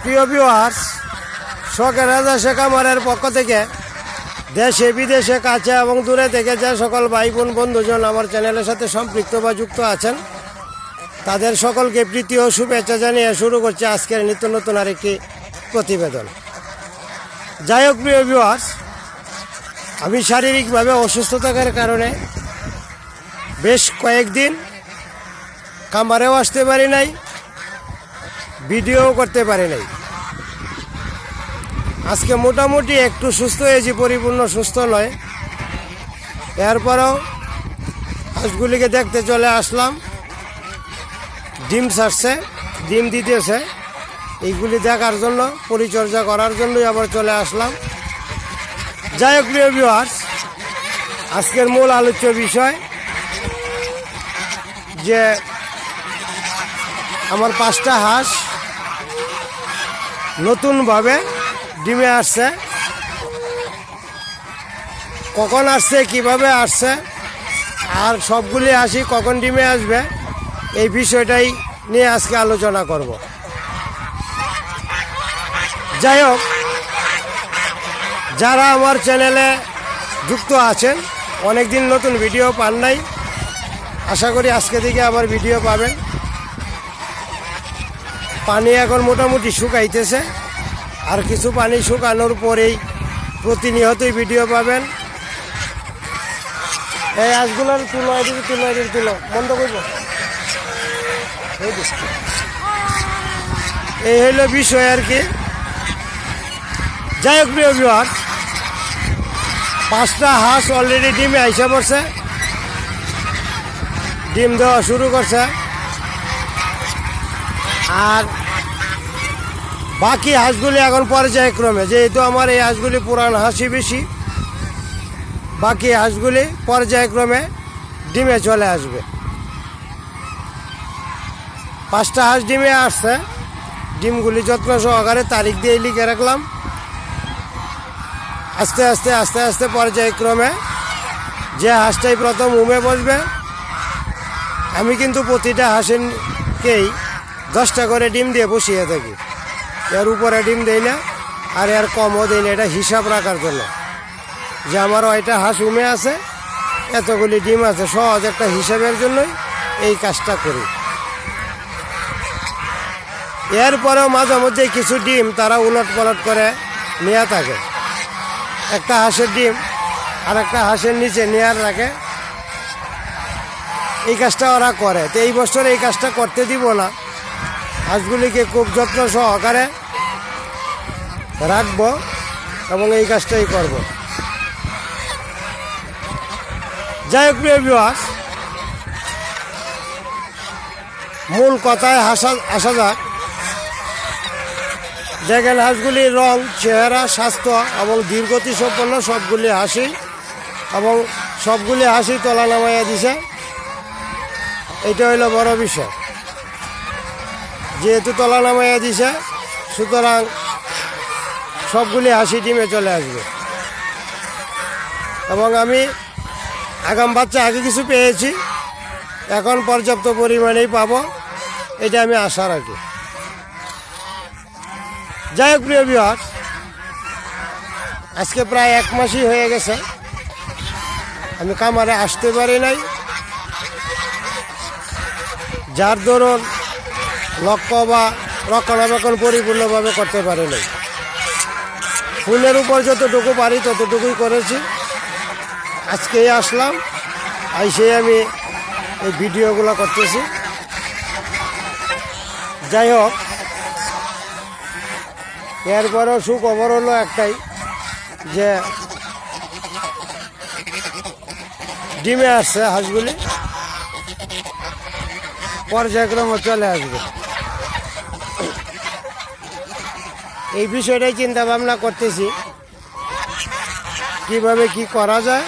প্রিয় ভিউয়ার্স, শখের রাজা শেখ আমারের পক্ষ থেকে দেশে বিদেশে কাছে এবং দূরে থেকে যে সকল ভাই বোন বন্ধুজন আমার চ্যানেলের সাথে সম্পৃক্ত বা যুক্ত আছেন, তাদের সকলকে প্রীতি ও শুভেচ্ছা জানিয়ে শুরু করছে আজকের নিত্য নতুন আরেকটি প্রতিবেদন। যাই হোক প্রিয় ভিউয়ার্স, আমি শারীরিকভাবে অসুস্থ থাকার কারণে বেশ কয়েকদিন খামারেও আসতে পারি নাই, ভিডিও করতে পারি নাই। আজকে মোটামুটি একটু সুস্থ হয়েছি, পরিপূর্ণ সুস্থ নয়। এরপরেও হাঁসগুলিকে দেখতে চলে আসলাম। ডিম ছাড়ছে, ডিম দিতেছে, এইগুলি দেখার জন্য, পরিচর্যা করার জন্যই আবার চলে আসলাম। যাই হোক প্রিয় ভিউয়ার্স, আজকের মূল আলোচ্য বিষয় যে আমার 5টা হাঁস নতুনভাবে ডিমে আসছে। কখন আসছে, কিভাবে আসছে, আর সবগুলি হাঁসই কখন ডিমে আসবে, এই বিষয়টাই নিয়ে আজকে আলোচনা করব। যাই হোক, যারা আমার চ্যানেলে যুক্ত আছেন, অনেক দিন নতুন ভিডিও পান নাই, আশা করি আজকে থেকে আবার ভিডিও পাবেন। পানি এখন মোটামুটি শুকাইতেছে, আর কিছু পানি শুকানোর পরেই প্রতিনিয়তই ভিডিও পাবেন। এই হাঁসগুলোর তুলো, এদিকে তুলো, এদিকে তুলো, বন্ধ করবো। এই হইল বিষয় আর কি। যাই হোক প্রিয় ভিউয়ার্স, 5টা হাঁস অলরেডি ডিমে আইসা পড়ছে, ডিম দেওয়া শুরু করছে। আর বাকি হাঁসগুলি এখন পর্যায়ক্রমে, যেহেতু আমার এই হাঁসগুলি পুরান হাঁসই বেশি, বাকি হাঁসগুলি পর্যায়ক্রমে ডিমে চলে আসবে। 5টা হাঁস ডিমে আসছে, ডিমগুলি যত্ন সহকারে তারিখ দিয়ে লিখে রাখলাম। আস্তে আস্তে আস্তে আস্তে পর্যায়ক্রমে যে হাঁসটাই প্রথম উমে বসবে, আমি কিন্তু প্রতিটা হাঁসকেই 10টা করে ডিম দিয়ে বসিয়ে থাকি। এর উপরে ডিম দেই না, আর এর কমও দেই না, এটা হিসাব রাখার জন্য যে আমার ওইটা হাঁস উমে আছে, এতগুলি ডিম আছে, সহজ একটা হিসাবের জন্যই এই কাজটা করি। এরপরেও মাঝে মধ্যে কিছু ডিম তারা উলট পালট করে নিয়ে থাকে। একটা হাঁসের ডিম আর একটা হাঁসের নিচে নেয়ার রাখে, এই কাজটা ওরা করে। তো এই বছর এই কাজটা করতে দিব না, হাঁসগুলিকে খুব যত্ন সহকারে রাখবো এবং এই কাজটাই করব। যাই হোক প্রিয় ভিউয়ার্স, মূল কথায় আসা যাক। দেখেন হাঁসগুলির রং, চেহারা, স্বাস্থ্য এবং দীর্ঘতি সম্পন্ন সবগুলি হাসি, এবং সবগুলি হাসি তলা নামাইয়া দিছে। এটা হইল বড় বিষয়। যেহেতু তলা নামাইয়া দিছে, সুতরাং সবগুলি হাসি ডিমে চলে আসবে। এবং আমি আগাম বাচ্চা আগে কিছু পেয়েছি, এখন পর্যাপ্ত পরিমাণেই পাবো, এটা আমি আশা রাখি। যাই হোক প্রিয় ভিউয়ার্স, আজকে প্রায় 1 মাসই হয়ে গেছে আমি খামারে আসতে পারি নাই, যার দরুন লক্ষ্য বা রক্ষণাবেক্ষণ পরিপূর্ণভাবে করতে পারি নাই। ফোনের উপর যতটুকু পারি ততটুকুই করেছি। আজকেই আসলাম, আইসেই আমি এই ভিডিওগুলো করতেছি। যাই হোক, এরপরেও সুখবর হলো একটাই, যে ডিমে আসছে হাঁসগুলি, পর্যায়ক্রমে চলে আসবে। এই বিষয়টাই চিন্তা ভাবনা করতেছি, কিভাবে কি করা যায়।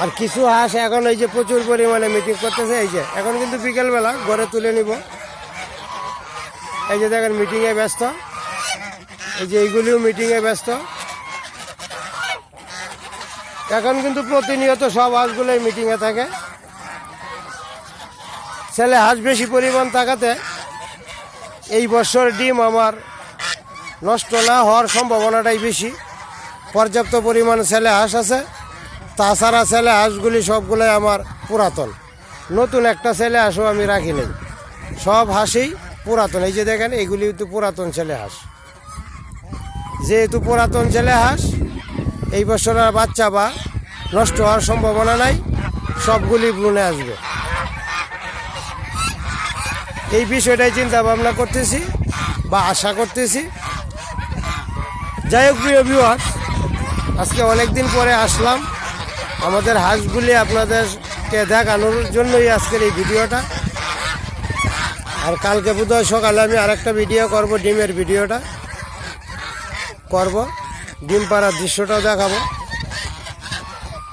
আর কিছু হাঁস এখন এই যে প্রচুর পরিমাণে মিটিং করতেছে, এই যে এখন কিন্তু বিকেলবেলা ঘরে তুলে নিব। এই যে দেখেন মিটিংয়ে ব্যস্ত, এই যে এইগুলিও মিটিংয়ে ব্যস্ত। এখন কিন্তু প্রতিনিয়ত সব হাঁসগুলোই মিটিংয়ে থাকে। ছেলে হাঁস বেশি পরিমাণ থাকাতে এই বছর ডিম আমার নষ্ট না হওয়ার সম্ভাবনাটাই বেশি। পর্যাপ্ত পরিমাণ ছেলে হাঁস আছে, তাছাড়া ছেলে হাঁসগুলি সবগুলোই আমার পুরাতন, নতুন একটা ছেলে হাঁসও আমি রাখি নাই, সব হাঁসই পুরাতন। এই যে দেখেন এগুলি তো পুরাতন ছেলে হাঁস। যেহেতু পুরাতন ছেলে হাঁস, এই বছর আর বাচ্চা বা নষ্ট হওয়ার সম্ভাবনা নাই, সবগুলি ব্রুনে আসবে। এই বিষয়টাই চিন্তা ভাবনা করতেছি বা আশা করতেছি। যাই হোক প্রিয় ভিউয়ার্স, আজকে অনেক দিন পরে আসলাম আমাদের হাঁসগুলি আপনাদেরকে দেখানোর জন্যই আজকের এই ভিডিওটা। আর কালকে বোধহয় সকালে আমি আরেকটা ভিডিও করব, ডিমের ভিডিওটা করব, ডিম পাড়ার দৃশ্যটাও দেখাবো।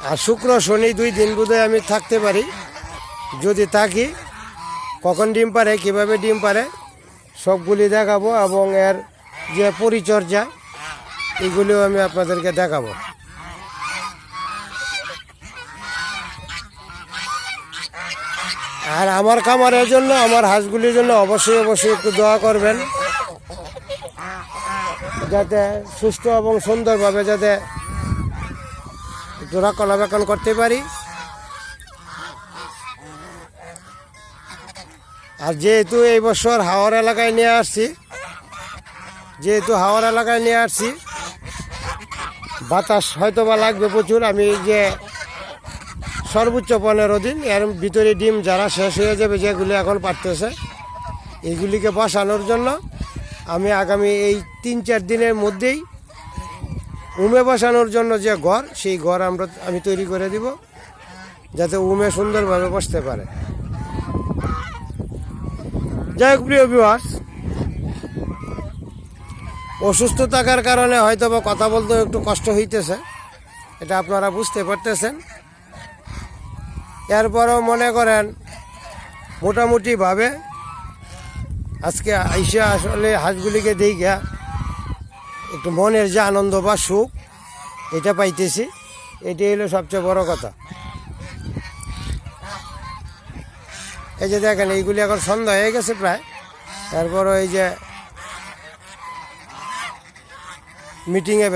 আর শুক্র শনি 2 দিন বোধহয় আমি থাকতে পারি। যদি থাকি, কখন ডিম পারে, কীভাবে ডিম পারে সবগুলি দেখাবো, এবং এর যে পরিচর্যা এগুলিও আমি আপনাদেরকে দেখাবো। আর আমার খামারের জন্য, আমার হাঁসগুলির জন্য অবশ্যই একটু দোয়া করবেন, যাতে সুস্থ এবং সুন্দরভাবে যাতে একটু রক্ষণাবেক্ষণ করতে পারি। আর যেহেতু এই বছর হাওড় এলাকায় নিয়ে আসছি, বাতাস হয়তো বা লাগবে প্রচুর। আমি যে সর্বোচ্চ 15 দিন, এর ভিতরে ডিম যারা শেষ হয়ে যাবে, যেগুলি এখন পারতেছে, এইগুলিকে বসানোর জন্য আমি আগামী এই 3-4 দিনের মধ্যেই উমে বসানোর জন্য যে ঘর, সেই ঘর আমি তৈরি করে দিব, যাতে উমে সুন্দরভাবে বসতে পারে। যাই হোক প্রিয় ভিউয়ার্স, অসুস্থ থাকার কারণে হয়তো বা কথা বলতে একটু কষ্ট হইতেছে, এটা আপনারা বুঝতে পারতেছেন। এরপরও মনে করেন মোটামুটিভাবে আজকে আইসা আসলে হাঁসগুলিকে দেখা একটু মনের যে আনন্দ বা সুখ এটা পাইতেছি, এটাই হলো সবচেয়ে বড় কথা। এই যে দেখেন এইগুলি এখন সন্ধ্যা হয়ে গেছে প্রায়, তারপরও এই যে মিটিংয়ে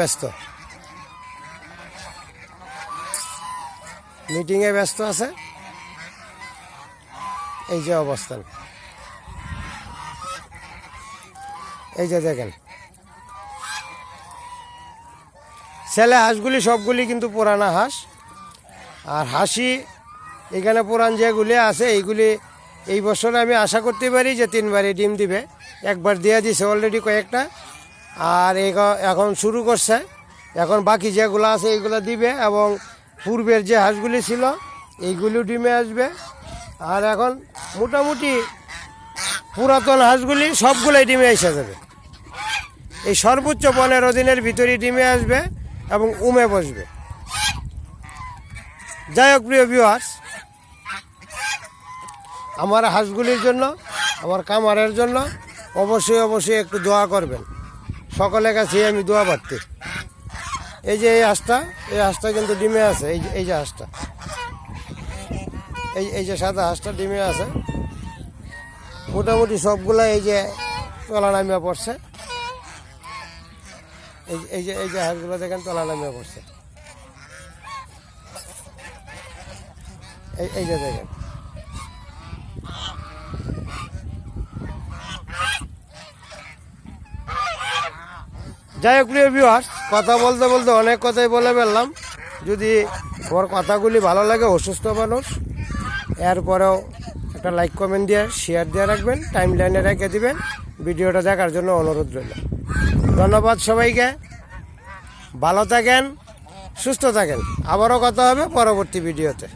ব্যস্ত আছে, এই যে অবস্থান। এই যে দেখেন ছেলে হাঁসগুলি সবগুলি কিন্তু পুরানা হাঁস। আর হাসি এখানে পুরান যেগুলি আছে, এইগুলি এই বছরে আমি আশা করতে পারি যে 3 বারে ডিম দিবে। একবার দিয়ে দিছে অলরেডি কয়েকটা, আর এখন শুরু করছে, এখন বাকি যেগুলো আছে এইগুলো দিবে, এবং পূর্বের যে হাঁসগুলি ছিল এইগুলিও ডিমে আসবে। আর এখন মোটামুটি পুরাতন হাঁসগুলি সবগুলোই ডিমে এসে যাবে। এই সর্বোচ্চ 15 দিনের ভিতরেই ডিমে আসবে এবং উমে বসবে। যাই হোক প্রিয় ভিউয়ার্স, আমার হাঁসগুলির জন্য, আমার খামারের জন্য অবশ্যই একটু দোয়া করবেন। সকলের কাছে আমি দোয়া পাচ্ছি। এই যে এই হাঁসটা কিন্তু ডিমে আছে। এই যে হাঁসটা, এই যে সাদা হাঁসটা ডিমে আছে। মোটামুটি সবগুলা এই যে তলা নামিয়া পড়ছে। এই যে হাঁসগুলো দেখেন তলা নামিয়া পড়ছে। এই যে দেখেন, যাই হোক প্রিয় ভিউয়ার্স, কথা বলতে অনেক কথাই বলে ফেললাম। যদি আমার কথাগুলি ভালো লাগে, অসুস্থ মানুষ, এরপরেও একটা লাইক কমেন্ট দিয়ে শেয়ার দিয়ে রাখবেন, টাইম লাইনে রেখে দিবেন। ভিডিওটা দেখার জন্য অনুরোধ রইল। ধন্যবাদ সবাইকে, ভালো থাকেন, সুস্থ থাকেন। আবারও কথা হবে পরবর্তী ভিডিওতে।